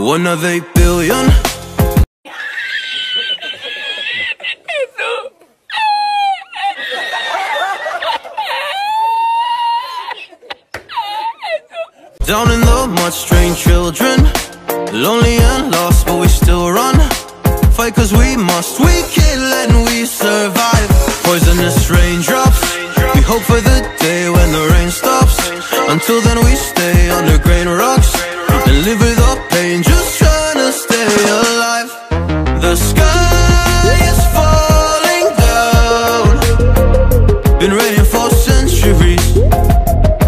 1 of 8 billion. Down in the mud, strange children, lonely and lost, but we still run. Fight cause we must, we kill and we survive. Poisonous raindrops, we hope for the day when the rain stops. Until then we stay under grain rocks and live with our pain, just trying to stay alive. The sky is falling down, been raining for centuries.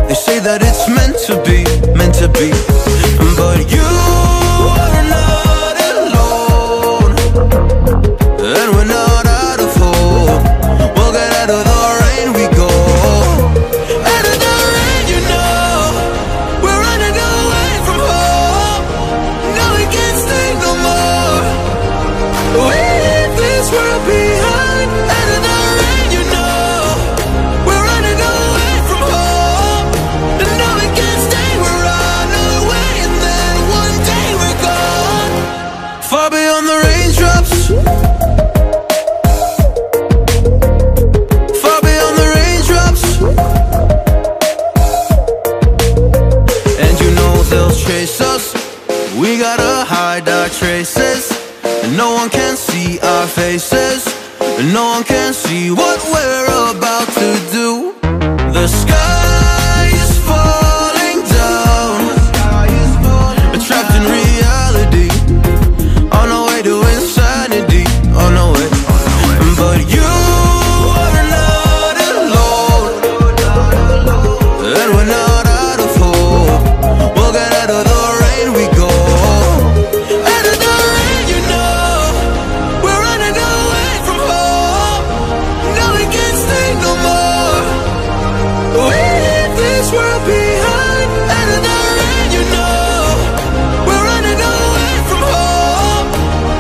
They say that it's meant to be, meant to be. But you are not alone, and we're not out of hope. We'll get out of the rain we go. Out of the rain, you know, we're running away from home. No, we can't stay no more. We leave this world behind. Out of the rain, you know, we're running away from home. And no, we can't stay, we're on our way. And then one day we're gone, far beyond the raindrops, far beyond the raindrops. And you know they'll chase us, we gotta hide our traces. And no one can see our faces, and no one can see what we're about to do. The sky is falling down, we're trapped in reality, on our way to insanity, on our way. But you are not alone, and we're not out of hope. We'll get out of the rain we go. Out of the rain, you know, we're running away from home. No, we can't stay no more. We leave this world behind. Out of the rain, you know, we're running away from home.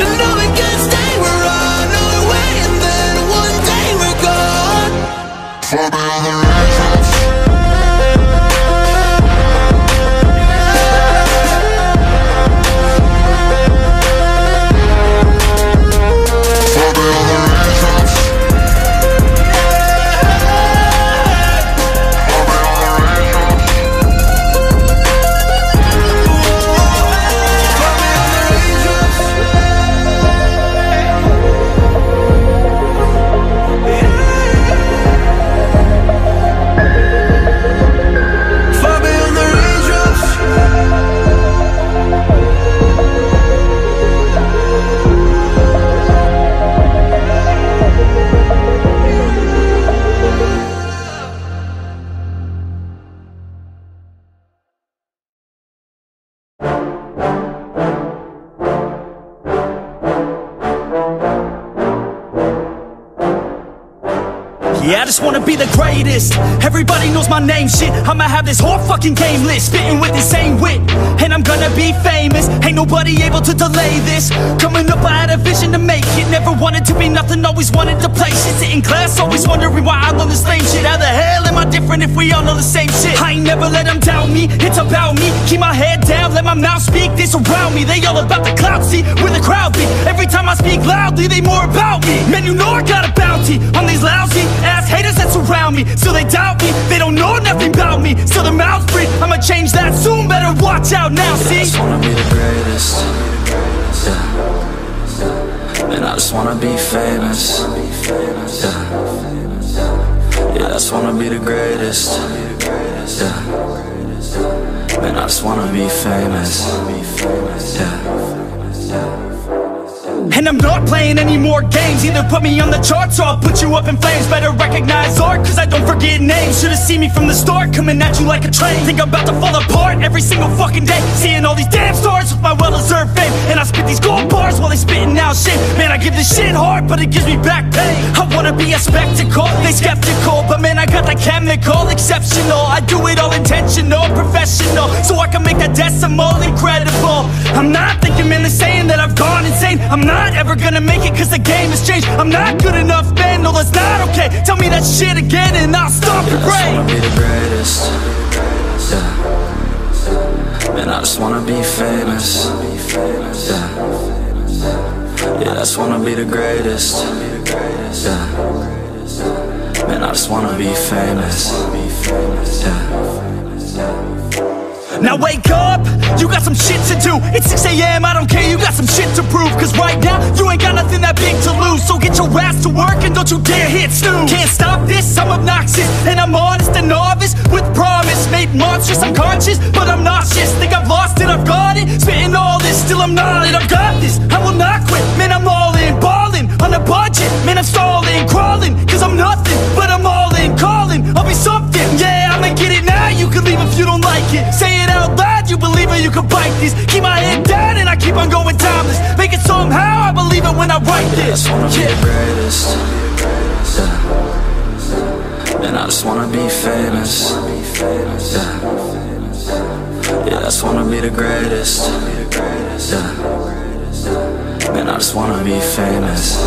And no, we can't stay, we're on our way. And then one day we're gone, far beyond the raindrops. Far beyond the raindrops. Far beyond the raindrops. Yeah, I just wanna be the greatest. Everybody knows my name, shit. I'ma have this whole fucking game list, spitting with insane wit, and I'm gonna be famous. Ain't nobody able to delay this. Coming up, I had a vision to make it. Never wanted to be nothing, always wanted to play shit. Sit in class, always wondering why I learn the same shit. How the hell am I different if we all know the same shit? I ain't never let them doubt me, it's about me. Keep my head down, let my mouth speak. They surround me, they all about the clout, see where the crowd be. Every time I speak loudly, they more about me. Man, you know I got a bounty on these lousy ass haters that surround me. Still they doubt me, they don't know nothing about me. Still their mouths breathe, I'ma change that soon. Better watch out now, see? I just wanna be the greatest, yeah. And I just wanna be famous, yeah. Yeah, I just wanna be the greatest, yeah. And I just wanna be famous, yeah. And I'm not playing any more games. Either put me on the charts or I'll put you up in flames. Better recognize art, cause I don't forget names. Should've seen me from the start, coming at you like a train. Think I'm about to fall apart every single fucking day. Seeing all these damn stars with my well-deserved fame. And I spit these gold bars while they spitting out shit. Man, I give this shit hard, but it gives me back pain. I wanna be a spectacle, they skeptical. But man, I got the chemical, exceptional. I do it all intentional, professional, so I can make that decimal incredible. I'm not thinking, man, they're saying that I've gone insane. I'm not ever gonna make it cause the game has changed. I'm not good enough, man, no that's not okay. Tell me that shit again and I'll stop your brain. I just wanna be the greatest, yeah. Man, I just wanna be famous. Yeah, yeah, I just wanna be the greatest. Yeah, man, I just wanna be famous. Yeah. Now wake up, you got some shit to do. It's 6 AM, I don't care, you got some shit to prove. Cause right now, you ain't got nothing that big to lose. So get your ass to work and don't you dare hit snooze. Can't stop this, I'm obnoxious, and I'm honest and novice with promise. Made monstrous, I'm conscious, but I'm nauseous. Think I've lost it, I've got it. Spitting all this, still I'm not it. I've got this, I will not quit. Man, I'm all in, ballin' on a budget. Man, I'm stalling, crawling, cause I'm nothing, but I'm all in. Calling, I'll be something, yeah, I'ma get it now. You can leave if you don't like it. Say it out loud, you believe it, you can bite this. Keep my head down and I keep on going timeless. Make it somehow, I believe it when I write this. I just wanna be the greatest. Yeah, and I just wanna be famous. Yeah, yeah, I just wanna be the greatest. Yeah, man, I just wanna be famous.